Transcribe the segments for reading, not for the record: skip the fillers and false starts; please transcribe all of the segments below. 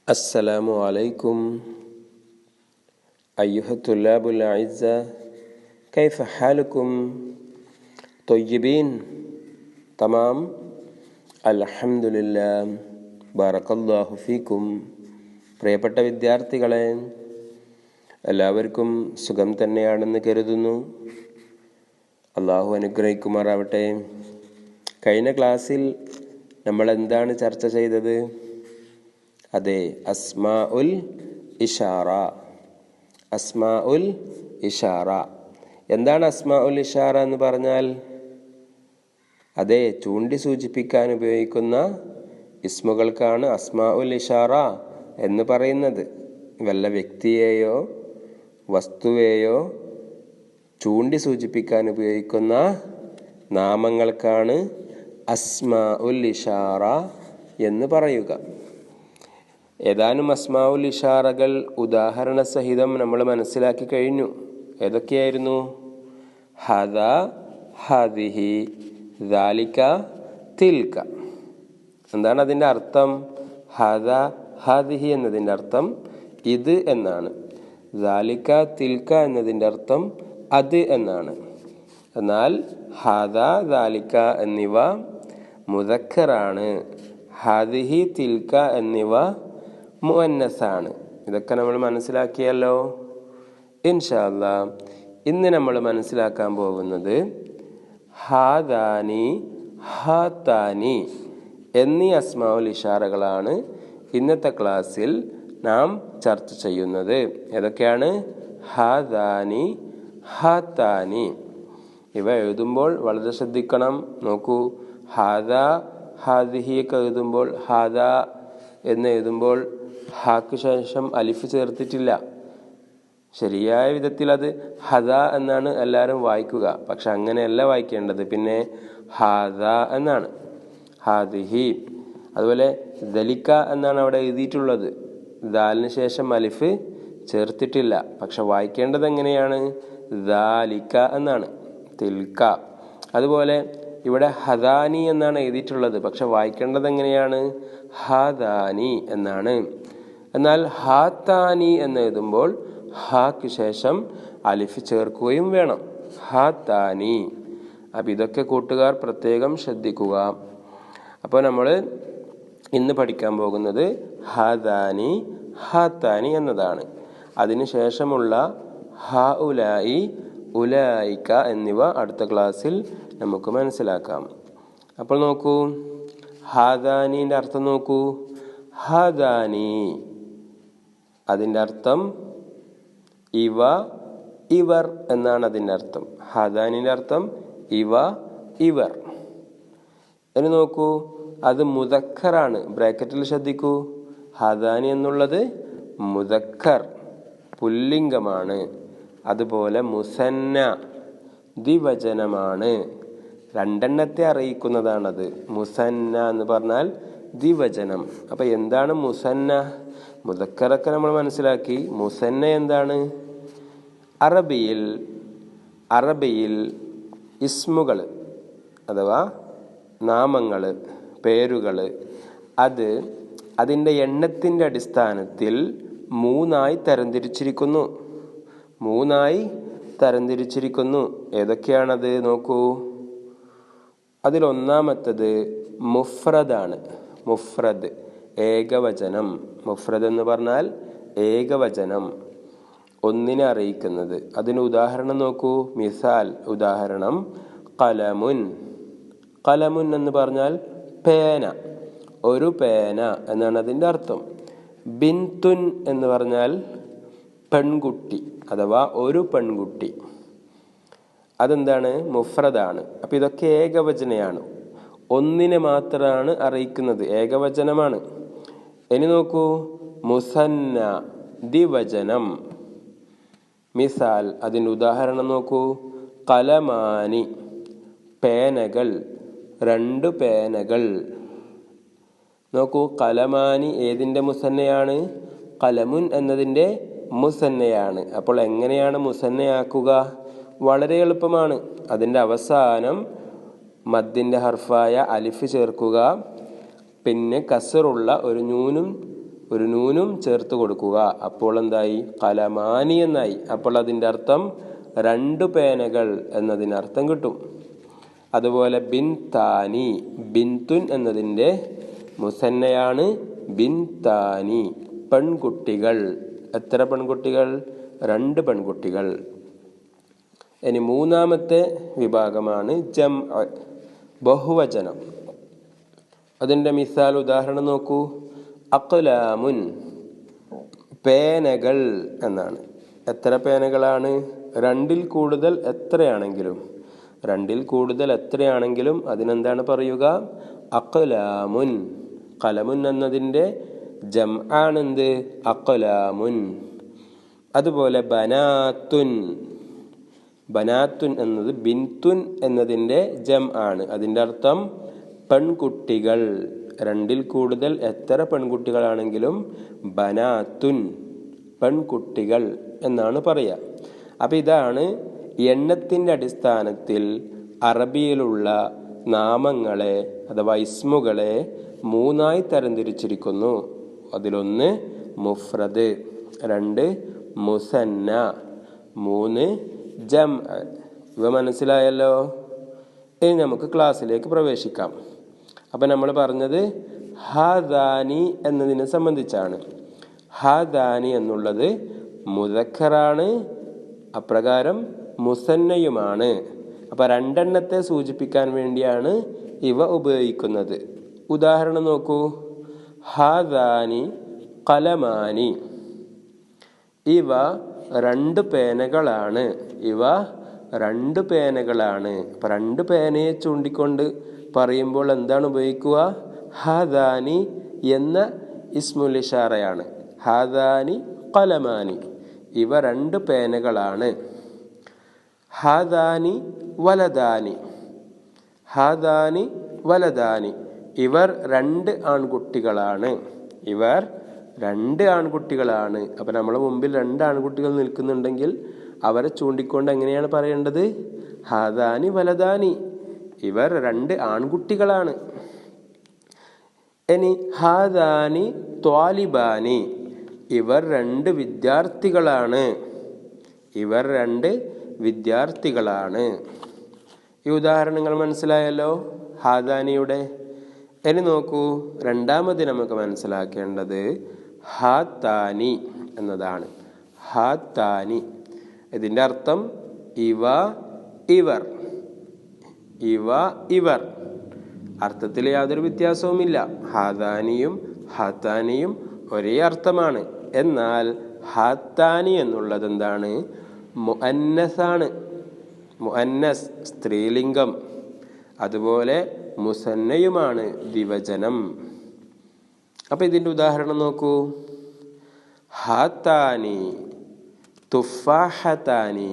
السلام عليكم أيها الطلاب الأعزاء، كيف حالكم؟ طيبين؟ تمام؟ الحمد لله، بارك الله فيكم. പ്രിയപ്പെട്ട വിദ്യാർത്ഥികളെ, എല്ലാവർക്കും സുഖം തന്നെയാണെന്ന് കരുതുന്നു. അള്ളാഹു അനുഗ്രഹിക്കുമാറാവട്ടെ. കഴിഞ്ഞ ക്ലാസ്സിൽ നമ്മൾ എന്താണ് ചർച്ച ചെയ്തത്? അതെ, അസ്മാഉൽ ഇഷാറ. അസ്മാഉൽ ഇഷാറ എന്താണ്? അസ്മാഉൽ ഇഷാറ എന്ന് പറഞ്ഞാൽ അതെ, ചൂണ്ടി സൂചിപ്പിക്കാൻ ഉപയോഗിക്കുന്ന ഇസ്മുകൾക്കാണ് അസ്മാഉൽ ഇഷാറ എന്ന് പറയുന്നത്. വല്ല വ്യക്തിയെയോ വസ്തുവേയോ ചൂണ്ടി സൂചിപ്പിക്കാൻ ഉപയോഗിക്കുന്ന നാമങ്ങൾക്കാണ് അസ്മാഉൽ ഇഷാറ എന്ന് പറയുക. ഏതാനും അസ്മാഉൽ ഇഷാറകൾ ഉദാഹരണ സഹിതം നമ്മൾ മനസ്സിലാക്കി കഴിഞ്ഞു. ഏതൊക്കെയായിരുന്നു? ഹദ, ഹദിഹി, ദാലിക, തിൽക. എന്താണ് അതിൻ്റെ അർത്ഥം? ഹദ, ഹദിഹി എന്നതിൻ്റെ അർത്ഥം ഇത് എന്നാണ്. ദാലിക, തിൽക എന്നതിൻ്റെ അർത്ഥം അത് എന്നാണ്. എന്നാൽ ഹദ, ദാലിക എന്നിവ മുദക്കറാണ്. ഹദിഹി, തിൽക എന്നിവ മുഅന്നസാണ്. ഇതൊക്കെ നമ്മൾ മനസ്സിലാക്കിയല്ലോ. ഇൻഷാ അല്ലാഹ് ഇന്ന് നമ്മൾ മനസ്സിലാക്കാൻ പോകുന്നത് ഹാദാനി, ഹാതാനി എന്നീ അസ്മാഉൽ ഇഷാറകളാണ് ഇന്നത്തെ ക്ലാസ്സിൽ നാം ചർച്ച ചെയ്യുന്നത്. ഏതൊക്കെയാണ്? ഹാദാനി, ഹാതാനി. ഇവ എഴുതുമ്പോൾ വളരെ ശ്രദ്ധിക്കണം. നോക്കൂ, ഹാദ, ഹാദിഹിയൊക്കെ എഴുതുമ്പോൾ ഹാദ എന്ന് എഴുതുമ്പോൾ ഹാക്ക് ശേഷം അലിഫ് ചേർത്തിട്ടില്ല. ശരിയായ വിധത്തിൽ അത് ഹദ എന്നാണ് എല്ലാവരും വായിക്കുക. പക്ഷെ അങ്ങനെയല്ല വായിക്കേണ്ടത്. പിന്നെ ഹാദ എന്നാണ്. ഹാദിഹി. അതുപോലെ ദലിക എന്നാണ് അവിടെ എഴുതിയിട്ടുള്ളത്. ദാലിന് ശേഷം അലിഫ് ചേർത്തിട്ടില്ല. പക്ഷെ വായിക്കേണ്ടത് എങ്ങനെയാണ്? ദാലിക എന്നാണ്. തിൽക. അതുപോലെ ഇവിടെ ഹദാനി എന്നാണ് എഴുതിയിട്ടുള്ളത്. പക്ഷെ വായിക്കേണ്ടത് എങ്ങനെയാണ്? ഹാദാനി എന്നാണ്. എന്നാൽ ഹാത്താനി എന്ന് എഴുതുമ്പോൾ ഹാക്ക് ശേഷം അലിഫ് ചേർക്കുകയും വേണം. ഹാത്താനി. അപ്പം ഇതൊക്കെ കൂട്ടുകാർ പ്രത്യേകം ശ്രദ്ധിക്കുക. അപ്പോൾ നമ്മൾ ഇന്ന് പഠിക്കാൻ പോകുന്നത് ഹാദാനി, ഹാത്താനി എന്നതാണ്. അതിനുശേഷമുള്ള ഹ ഉലായി, ഉലായിക്ക എന്നിവ അടുത്ത ക്ലാസ്സിൽ നമുക്ക് മനസ്സിലാക്കാം. അപ്പോൾ നോക്കൂ, ഹാദാനിൻ്റെ അർത്ഥം നോക്കൂ. ഹാദാനി അതിൻ്റെ അർത്ഥം ഇവ, ഇവർ എന്നാണ് അതിൻ്റെ അർത്ഥം. ഹാദാനിൻ്റെ അർത്ഥം ഇവ, ഇവർ. ഇനി നോക്കൂ, അത് മുദക്കറാണ്. ബ്രാക്കറ്റിൽ ശ്രദ്ധിക്കൂ. ഹാദാനി എന്നുള്ളത് മുദക്കർ, പുല്ലിംഗമാണ്. അതുപോലെ മുസന്ന ദ്വിവചനമാണ്. രണ്ടെണ്ണത്തെ അറിയിക്കുന്നതാണത്. മുസന്ന എന്ന് പറഞ്ഞാൽ ദ്വിവചനം. അപ്പം എന്താണ് മുസന്ന? മുദക്കറൊക്കെ നമ്മൾ മനസ്സിലാക്കി. മുസന്ന എന്താണ്? അറബിയിൽ ഇസ്മുകൾ അഥവാ നാമങ്ങൾ, പേരുകൾ, അത് അതിൻ്റെ എണ്ണത്തിൻ്റെ അടിസ്ഥാനത്തിൽ മൂന്നായി തരംതിരിച്ചിരിക്കുന്നു. ഏതൊക്കെയാണത്? നോക്കൂ, അതിലൊന്നാമത്തത് മുഫ്രദാണ്. മുഫ്രദ്, ഏകവചനം. മുഫ്രദ് എന്ന് പറഞ്ഞാൽ ഏകവചനം, ഒന്നിനെ അറിയിക്കുന്നത്. അതിന് ഉദാഹരണം നോക്കൂ. മിസാൽ, ഉദാഹരണം, ഖലമുൻ. ഖലമുൻ എന്ന് പറഞ്ഞാൽ പേന, ഒരു പേന എന്നാണ് അതിൻ്റെ അർത്ഥം. ബിൻതുൻ എന്ന് പറഞ്ഞാൽ പെൺകുട്ടി അഥവാ ഒരു പെൺകുട്ടി. അതെന്താണ്? മുഫ്രദാണ്. അപ്പം ഇതൊക്കെ ഏകവചനയാണ്, ഒന്നിനെ മാത്രമാണ് അറിയിക്കുന്നത്, ഏകവചനമാണ്. ഇനി നോക്കൂ, മുസന്ന ദ്വിവചനം. മിസാൽ, അതിൻ്റെ ഉദാഹരണം നോക്കൂ. ഖലമാനി, പേനകൾ, രണ്ട് പേനകൾ. നോക്കൂ, ഖലമാനി ഏതിൻ്റെ മുസന്നയാണ്? ഖലമുൻ എന്നതിൻ്റെ മുസന്നയാണ്. അപ്പോൾ എങ്ങനെയാണ് മുസന്നയാക്കുക? വളരെ എളുപ്പമാണ്. അതിൻ്റെ അവസാനം മദ്ദിൻ്റെ ഹർഫായ അലിഫ് ചേർക്കുക. പിന്നെ കസറുള്ള ഒരു നൂനും ഒരു നൂനും ചേർത്ത് കൊടുക്കുക. അപ്പോൾ എന്തായി? കലമാനി എന്നായി. അപ്പോൾ അതിൻ്റെ അർത്ഥം 2 പേനകൾ എന്നതിനർത്ഥം കിട്ടും. അതുപോലെ ബിൻതാനി, ബിൻതുൻ എന്നതിൻ്റെ മുസന്നയാണ് ബിൻതാനി, പെൺകുട്ടികൾ. എത്ര പെൺകുട്ടികൾ? 2 പെൺകുട്ടികൾ. ഇനി മൂന്നാമത്തെ വിഭാഗമാണ് ജംഅ, ബഹുവചനം. അതിൻ്റെ മിസാൽ ഉദാഹരണം നോക്കൂ. അഖ്ലാമുൻ, പേനകൾ എന്നാണ്. എത്ര പേനകളാണ്? 2ൽ കൂടുതൽ എത്രയാണെങ്കിലും, 2ൽ കൂടുതൽ എത്രയാണെങ്കിലും അതിനെന്താണ് പറയുക? അഖ്ലാമുൻ. ഖലമുൻ എന്നതിൻ്റെ ജംആണ് എന്ത്? അഖ്ലാമുൻ. അതുപോലെ ബനാത്തുൻ, ബനാത്തുൻ എന്നത് ബിൻതുൻ എന്നതിൻ്റെ ജംആണ്. അതിൻ്റെ അർത്ഥം പെൺകുട്ടികൾ. 2ൽ കൂടുതൽ എത്ര പെൺകുട്ടികളാണെങ്കിലും ബനാത്തുൻ, പെൺകുട്ടികൾ എന്നാണ് പറയുക. അപ്പം ഇതാണ് എണ്ണത്തിൻ്റെ അടിസ്ഥാനത്തിൽ അറബിയിലുള്ള നാമങ്ങളെ അഥവാ ഇസ്മുകളെ 3ആയി തരംതിരിച്ചിരിക്കുന്നു. അതിലൊന്ന് മുഫ്രദ്, 2 മുസന്ന, 3 ജംഅ. ഇവ മനസ്സിലായല്ലോ. ഇനി നമുക്ക് ക്ലാസ്സിലേക്ക് പ്രവേശിക്കാം. അപ്പം നമ്മൾ പറഞ്ഞത് ഹാദാനി എന്നതിനെ സംബന്ധിച്ചാണ്. ഹാദാനി എന്നുള്ളത് മുദക്കറാണ്, അപ്രകാരം മുസന്നയുമാണ്. അപ്പം 2 എണ്ണത്തെ സൂചിപ്പിക്കാൻ വേണ്ടിയാണ് ഇവ ഉപയോഗിക്കുന്നത്. ഉദാഹരണം നോക്കൂ. ഹാദാനി കലമാനി, ഇവ 2 പേനകളാണ്. ഇവ 2 പേനകളാണ്. അപ്പം 2 പേനയെ ചൂണ്ടിക്കൊണ്ട് പറയുമ്പോൾ എന്താണ് ഉപയോഗിക്കുക? ഹാദാനി എന്ന ഇസ്മുൽ ഇഷാറയാണ്. ഹാദാനി കലമാനി, ഇവ 2 പേനകളാണ്. ഹാദാനി വലദാനി, ഹാദാനി വലദാനി, ഇവർ 2 ആൺകുട്ടികളാണ്. ഇവർ 2 ആൺകുട്ടികളാണ്. അപ്പം നമ്മുടെ മുമ്പിൽ 2 ആൺകുട്ടികൾ നിൽക്കുന്നുണ്ടെങ്കിൽ അവരെ ചൂണ്ടിക്കൊണ്ട് എങ്ങനെയാണ് പറയേണ്ടത്? ഹാദാനി വലദാനി, ഇവർ 2 ആൺകുട്ടികളാണ്. ഇനി ഹാദാനി ത്വാലിബാനി, ഇവർ 2 വിദ്യാർത്ഥികളാണ്. ഇവർ 2 വിദ്യാർത്ഥികളാണ്. ഈ ഉദാഹരണങ്ങൾ മനസ്സിലായല്ലോ ഹാദാനിയുടെ. ഇനി നോക്കൂ, രണ്ടാമത് നമുക്ക് മനസ്സിലാക്കേണ്ടത് ഹാത്താനി എന്നതാണ്. ഹാത്താനി, ഇതിൻ്റെ അർത്ഥം ഇവ ഇവർ, ഇവ ഇവർ. അർത്ഥത്തിൽ യാതൊരു വ്യത്യാസവുമില്ല. ഹാദാനിയും ഹാത്താനിയും ഒരേ അർത്ഥമാണ്. എന്നാൽ ഹാത്താനി എന്നുള്ളത് എന്താണ്? മുഅന്നസാണ്. മുഅന്നസ് സ്ത്രീലിംഗം, അതുപോലെ മുസന്നയുമാണ് ദ്വിവചനം. അപ്പം ഇതിൻ്റെ ഉദാഹരണം നോക്കൂ. ഹാത്താനി തുഫാഹത്താനി,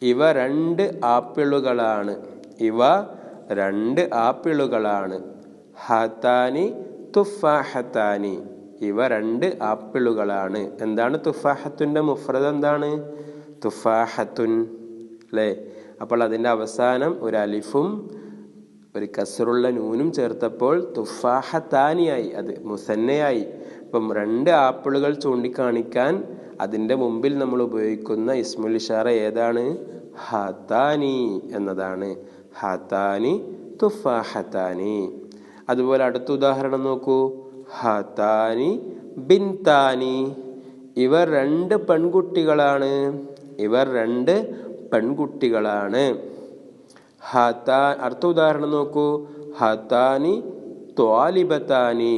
ഇവ 2 ആപ്പിളുകളാണ്. ഇവ 2 ആപ്പിളുകളാണ്. ഹാത്താനി തുഫാഹത്താനി, ഇവ 2 ആപ്പിളുകളാണ്. എന്താണ് തുഫാഹത്തുൻ്റെ മുഫ്രദ്? എന്താണ് തുഫാഹത്തുൻ, അല്ലേ? അപ്പോൾ അതിൻ്റെ അവസാനം ഒരു അലിഫും ഒരു കസറുള്ള നൂനും ചേർത്തപ്പോൾ തുഫാഹത്താനിയായി, അത് മുസന്നയായി. അപ്പം 2 ആപ്പിളുകൾ ചൂണ്ടിക്കാണിക്കാൻ അതിൻ്റെ മുമ്പിൽ നമ്മൾ ഉപയോഗിക്കുന്ന ഇസ്മുൽ ഇഷാറ ഏതാണ്? ഹാത്താനി എന്നതാണ്. ഹാത്താനി തുഫാഹത്താനി. അതുപോലെ അടുത്ത ഉദാഹരണം നോക്കൂ. ഹാത്താനി ബിൻതാനി, ഇവർ 2 പെൺകുട്ടികളാണ്. ഇവർ 2 പെൺകുട്ടികളാണ്. അടുത്ത ഉദാഹരണം നോക്കൂ. ഹാത്താനി ത്വാലിബത്താനി,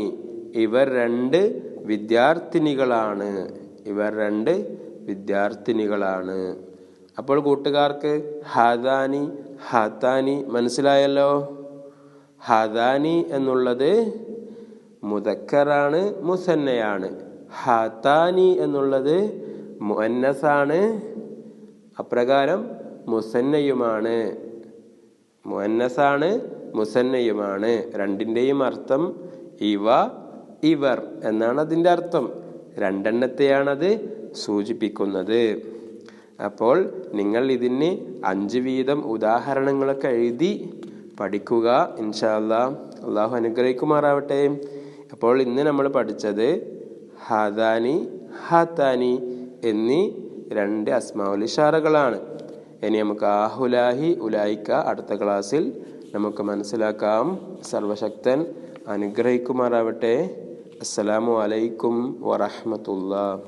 ഇവർ 2 വിദ്യാർത്ഥിനികളാണ്. ഇവർ 2 വിദ്യാർത്ഥിനികളാണ്. അപ്പോൾ കൂട്ടുകാർക്ക് ഹാദാനി ഹാത്താനി മനസ്സിലായല്ലോ. ഹാദാനി എന്നുള്ളത് മുദക്കറാണ്, മുസന്നയാണ്. ഹാത്താനി എന്നുള്ളത് മുഅന്നസാണ്, അപ്രകാരം മുസന്നയുമാണ്. മുഅന്നസാണ്, മുസന്നയുമാണ്. 2ൻ്റെയും അർത്ഥം ഇവ ഇവർ എന്നാണ് അതിൻ്റെ അർത്ഥം. 2 എണ്ണത്തെയാണത് സൂചിപ്പിക്കുന്നത്. അപ്പോൾ നിങ്ങൾ ഇതിന് 5 വീതം ഉദാഹരണങ്ങളൊക്കെ എഴുതി പഠിക്കുക. ഇൻഷാ അല്ലാഹ്, അള്ളാഹു അനുഗ്രഹിക്കുമാറാവട്ടെ. അപ്പോൾ ഇന്ന് നമ്മൾ പഠിച്ചത് ഹാദാനി ഹാത്താനി എന്നീ 2 അസ്മാഉൽ ഇഷാറകളാണ്. ഇനി നമുക്ക് ആഹുലാഹി ഉലായിക്ക അടുത്ത ക്ലാസ്സിൽ നമുക്ക് മനസ്സിലാക്കാം. സർവശക്തൻ അനുഗ്രഹിക്കുമാറാവട്ടെ. അസ്സലാമു അലൈക്കും വറഹ്മത്തുള്ളാഹി.